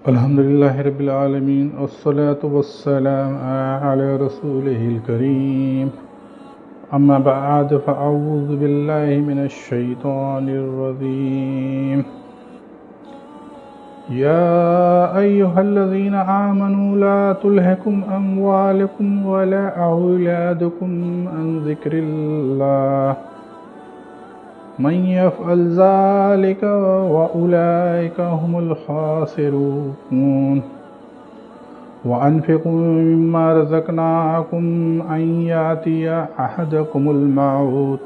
الحمد لله رب العالمين والصلاة والسلام على رسوله الكريم أما بعد فأعوذ بالله من الشيطان الرجيم يا أيها الذين آمنوا لا تلهكم أموالكم ولا أولادكم عن ذكر الله من يفعل ذلك وأولئك هم الخاسرون وأنفقوا مما رزقناكم أن يأتي أحدكم الموت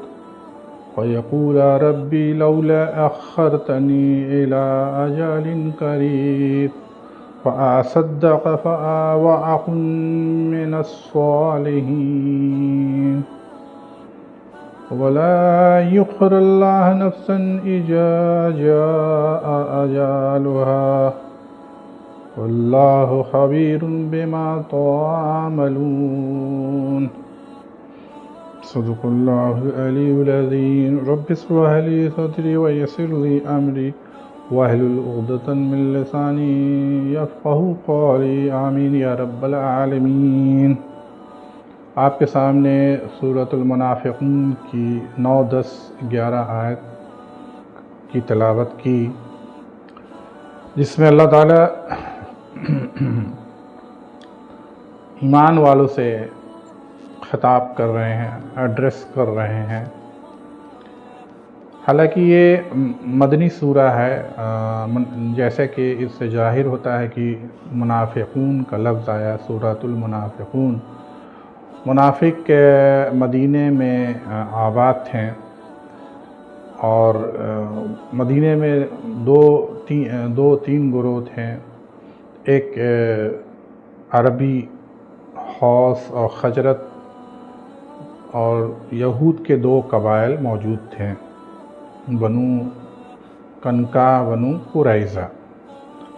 ويقول ربي لولا أخرتني إلى أجل قريب فأصدق وأكن من الصالحين ولا يؤخر الله نفسا إذا جاء أجلها والله خبير بما تعملون صدق الله العلي العظيم رب اشرح لي صدري ويسر لي أمري واحلل عقدة من لساني يفقهوا قولي آمين یا رب العالمین۔ آپ کے سامنے سورۃ المنافقون کی 9، 10، 11 آیت کی تلاوت کی، جس میں اللہ تعالیٰ ایمان والوں سے خطاب کر رہے ہیں، ایڈریس کر رہے ہیں۔ حالانکہ یہ مدنی سورہ ہے، جیسے کہ اس سے ظاہر ہوتا ہے کہ منافقون کا لفظ آیا سورۃ المنافقون۔ منافق مدینے میں آباد تھے، اور مدینے میں دو تین گروہ تھے۔ ایک عربی حوس اور خجرت، اور یہود کے 2 قبائل موجود تھے، بنو کنکا، بنو قریظہ،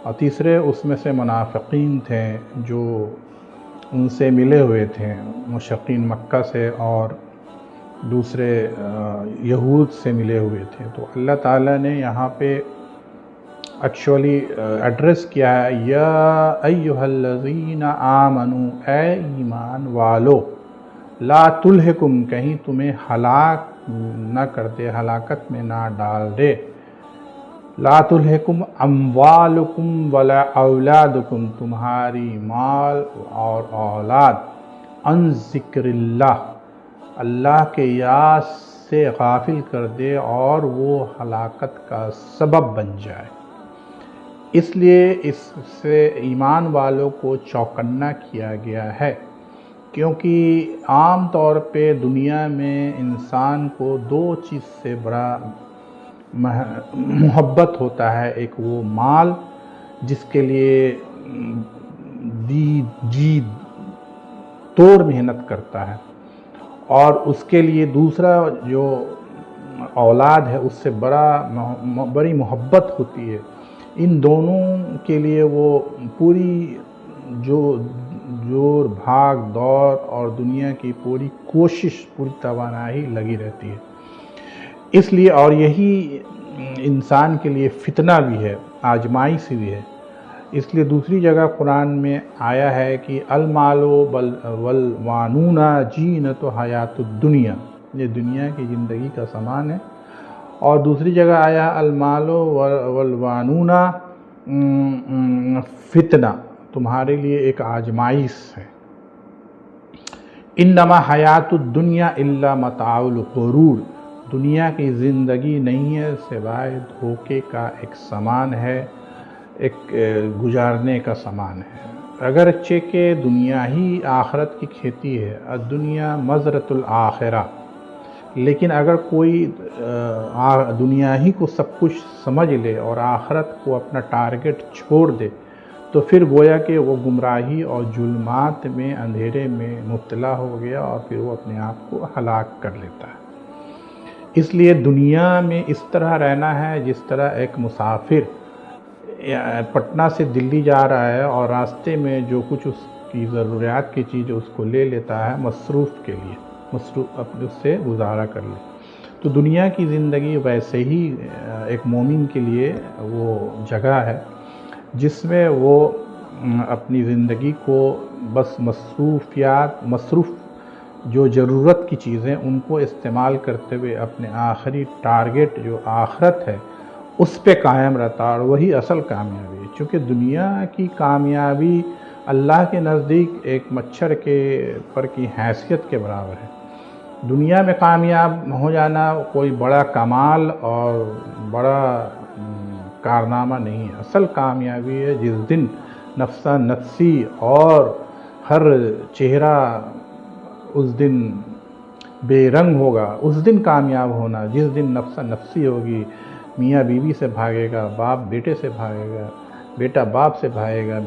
اور تیسرے اس میں سے منافقین تھے جو ان سے ملے ہوئے تھے، مشرقین مکہ سے اور دوسرے یہود سے ملے ہوئے تھے۔ تو اللہ تعالیٰ نے یہاں پہ ایکچولی ایڈریس کیا ہے، یا ایہا الذین آمنو، اے ایمان والو، لا تلہکم، کہیں تمہیں ہلاک نہ کر دے، ہلاکت میں نہ ڈال دے، لا تلہکم اموالکم ولا اولادکم، تمہاری مال اور اولاد، عن ذکر اللہ، اللہ کے یاد سے غافل کر دے اور وہ ہلاکت کا سبب بن جائے۔ اس لیے اس سے ایمان والوں کو چوکنا کیا گیا ہے، کیونکہ عام طور پہ دنیا میں انسان کو 2 چیز سے بڑا محبت ہوتا ہے۔ ایک وہ مال، جس کے لیے جی توڑ محنت کرتا ہے، اور اس کے لیے دوسرا جو اولاد ہے اس سے بڑی محبت ہوتی ہے۔ ان دونوں کے لیے وہ پوری جور بھاگ دوڑ اور دنیا کی پوری کوشش، پوری توانائی لگی رہتی ہے۔ اس لیے، اور یہی انسان کے لیے فتنہ بھی ہے، آزمائش بھی ہے۔ اس لیے دوسری جگہ قرآن میں آیا ہے کہ المال والبنون زینۃ حیات الدنیا، یہ دنیا کی زندگی کا سامان ہے۔ اور دوسری جگہ آیا المال والبنون فتنہ، تمہارے لیے ایک آزمائش ہے۔ انما حیات الدنیا الا متاع الغرور، دنیا کی زندگی نہیں ہے سوائے دھوکے کا ایک سامان ہے، ایک گزارنے کا سامان ہے۔ اگرچہ کہ دنیا ہی آخرت کی کھیتی ہے، الدنیا مزرعۃ الآخرہ، لیکن اگر کوئی دنیا ہی کو سب کچھ سمجھ لے اور آخرت کو اپنا ٹارگٹ چھوڑ دے، تو پھر گویا کہ وہ گمراہی اور ظلمات میں، اندھیرے میں مبتلا ہو گیا، اور پھر وہ اپنے آپ کو ہلاک کر لیتا ہے۔ اس لیے دنیا میں اس طرح رہنا ہے جس طرح ایک مسافر پٹنہ سے دلی جا رہا ہے، اور راستے میں جو کچھ اس کی ضروریات کی چیز اس کو لے لیتا ہے مصروف کے لیے، اپنے اس سے گزارا کر لے۔ تو دنیا کی زندگی ویسے ہی ایک مومن کے لیے وہ جگہ ہے جس میں وہ اپنی زندگی کو بس مصروف جو ضرورت کی چیزیں ان کو استعمال کرتے ہوئے اپنے آخری ٹارگٹ جو آخرت ہے اس پہ قائم رہتا، اور وہی اصل کامیابی ہے۔ چونکہ دنیا کی کامیابی اللہ کے نزدیک ایک مچھر کے پر کی حیثیت کے برابر ہے۔ دنیا میں کامیاب ہو جانا کوئی بڑا کمال اور بڑا کارنامہ نہیں ہے۔ اصل کامیابی ہے جس دن نفسا نفسی اور ہر چہرہ اس دن بے رنگ ہوگا، اس دن کامیاب ہونا، جس دن نفسا نفسی ہوگی، میاں بیوی سے بھاگے گا، باپ بیٹے سے بھاگے گا، بیٹا باپ سے بھاگے گا،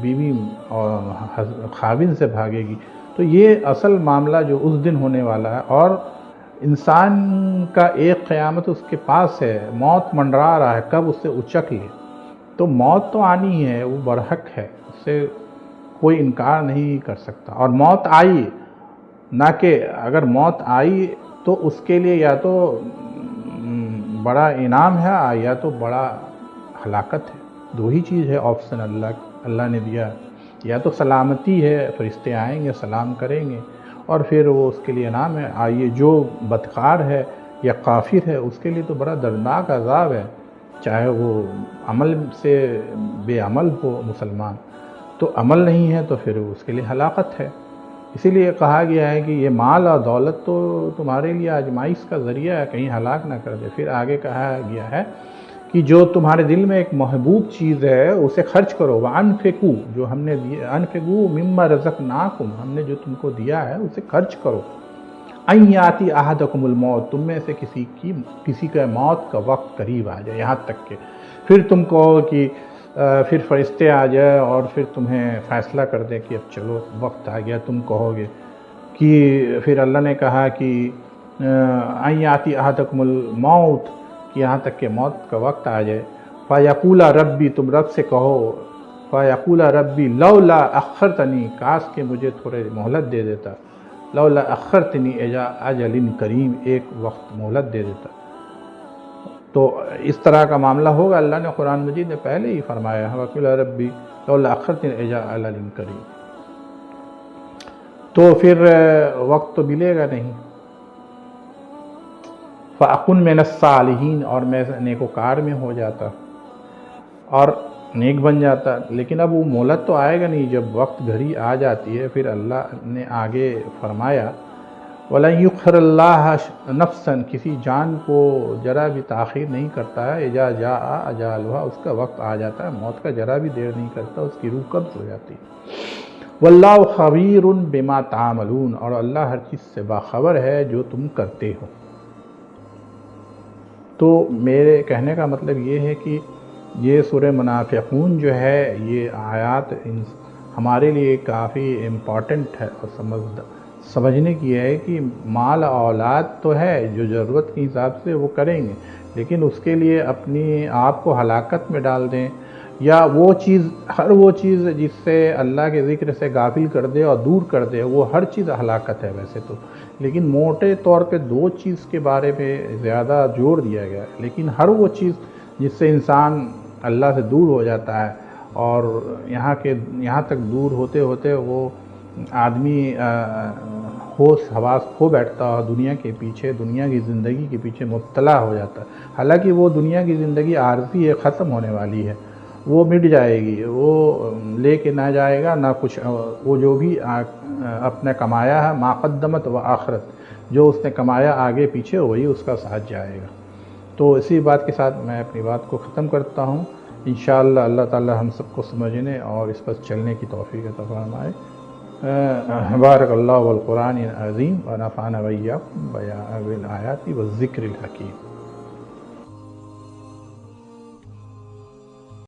بیوی اور خاوند سے بھاگے گی۔ تو یہ اصل معاملہ جو اس دن ہونے والا ہے، اور انسان کا ایک قیامت اس کے پاس ہے، موت منڈرا رہا ہے کب اس سے اچک لے۔ تو موت تو آنی ہی ہے، وہ برحق ہے، اس سے کوئی انکار نہیں کر سکتا۔ اور موت آئی، نہ کہ اگر موت آئی تو اس کے لیے یا تو بڑا انعام ہے یا تو بڑا ہلاکت ہے۔ دو ہی چیز ہے آپشن اللہ نے دیا، یا تو سلامتی ہے، فرشتے آئیں گے سلام کریں گے اور پھر وہ اس کے لیے انعام ہے، آئیے جو بدکار ہے یا کافر ہے اس کے لیے تو بڑا دردناک عذاب ہے، چاہے وہ عمل سے بے عمل ہو مسلمان، تو عمل نہیں ہے تو پھر اس کے لیے ہلاکت ہے۔ اسی لیے کہا گیا ہے کہ یہ مال اور دولت تو تمہارے لیے آزمائش کا ذریعہ ہے، کہیں ہلاک نہ کر دے۔ پھر آگے کہا گیا ہے کہ جو تمہارے دل میں ایک محبوب چیز ہے اسے خرچ کرو، وَأَنفِقُوا، جو ہم نے دیا، أَنفِقُوا مِمَّا رَزَقْنَاكُمْ، ہم نے جو تم کو دیا ہے اسے خرچ کرو۔ أَن يَأْتِيَ أَحَدَكُمُ الْمَوْتُ، تم میں سے کسی کا موت کا وقت قریب آ جائے، یہاں تک کہ پھر تم کہو کہ پھر فرشتے آ جائے اور پھر تمہیں فیصلہ کر دیں کہ اب چلو وقت آ گیا، تم کہو گے کہ پھر اللہ نے کہا کہ أَن يَأْتِيَ أَحَدَكُمُ الْمَوْتُ، کہ یہاں تک کہ موت کا وقت آ جائے، فَيَقُولَ رَبِّ، تم رب سے کہو، فَيَقُولَ رَبِّ لَوْلَا أَخَّرْتَنِي، کاش کہ مجھے تھوڑے مہلت دے دیتا، لَوْلَا أَخَّرْتَنِي إِلَىٰ أَجَلٍ قَرِيبٍ، ایک وقت مہلت دے دیتا۔ تو اس طرح کا معاملہ ہوگا، اللہ نے قرآن مجید میں پہلے ہی فرمایا ہے، وَقِيلَ رَبِّ لَوْلَا أَخَّرْتَنِي إِلَىٰ أَجَلٍ قَرِيبٍ۔ تو پھر وقت تو ملے گا نہیں، فَأَكُن مِّنَ الصَّالِحِينَ، اور میں نیکوکار میں ہو جاتا اور نیک بن جاتا۔ لیکن اب وہ مہلت تو آئے گا نہیں، جب وقت گھڑی آ جاتی ہے پھر اللہ نے آگے فرمایا وَلَن يُؤَخِّرَ اللَّهُ نَفْسًا، کسی جان کو ذرا بھی تاخیر نہیں کرتا ہے، اذا جاء اجالها، اس کا وقت آ جاتا ہے، موت کا ذرا بھی دیر نہیں کرتا، اس کی روح قبض ہو جاتی ہے۔ وَاللَّهُ خَبِيرٌ بِمَا تَعْمَلُونَ، اور اللہ ہر چیز سے باخبر ہے جو تم کرتے ہو۔ تو میرے کہنے کا مطلب یہ ہے کہ یہ سورہ منافقون جو ہے، یہ آیات ہمارے لیے کافی امپورٹنٹ ہے، اور سمجھنے کی ہے کہ مال اولاد تو ہے جو ضرورت کے حساب سے وہ کریں گے، لیکن اس کے لیے اپنی آپ کو ہلاکت میں ڈال دیں، یا ہر وہ چیز جس سے اللہ کے ذکر سے غافل کر دے اور دور کر دے، وہ ہر چیز ہلاکت ہے ویسے تو، لیکن موٹے طور پہ دو چیز کے بارے میں زیادہ زور دیا گیا ہے۔ لیکن ہر وہ چیز جس سے انسان اللہ سے دور ہو جاتا ہے، اور یہاں تک دور ہوتے ہوتے وہ آدمی ہوش حواس کھو بیٹھتا ہے، دنیا کے پیچھے، دنیا کی زندگی کے پیچھے مبتلا ہو جاتا ہے، حالانکہ وہ دنیا کی زندگی عارضی ہے، ختم ہونے والی ہے، وہ مٹ جائے گی، وہ لے کے نہ جائے گا نہ کچھ، وہ جو بھی اپنے کمایا ہے، ما قدمت و آخرت، جو اس نے کمایا آگے پیچھے وہی اس کا ساتھ جائے گا۔ تو اسی بات کے ساتھ میں اپنی بات کو ختم کرتا ہوں۔ انشاءاللہ اللہ تعالی ہم سب کو سمجھنے اور اس پر چلنے کی توفیق عطا فرمائے۔ بارک اللہ والقرآن العظیم ونفعنا وإياكم بالآیات والذکر الحکیم۔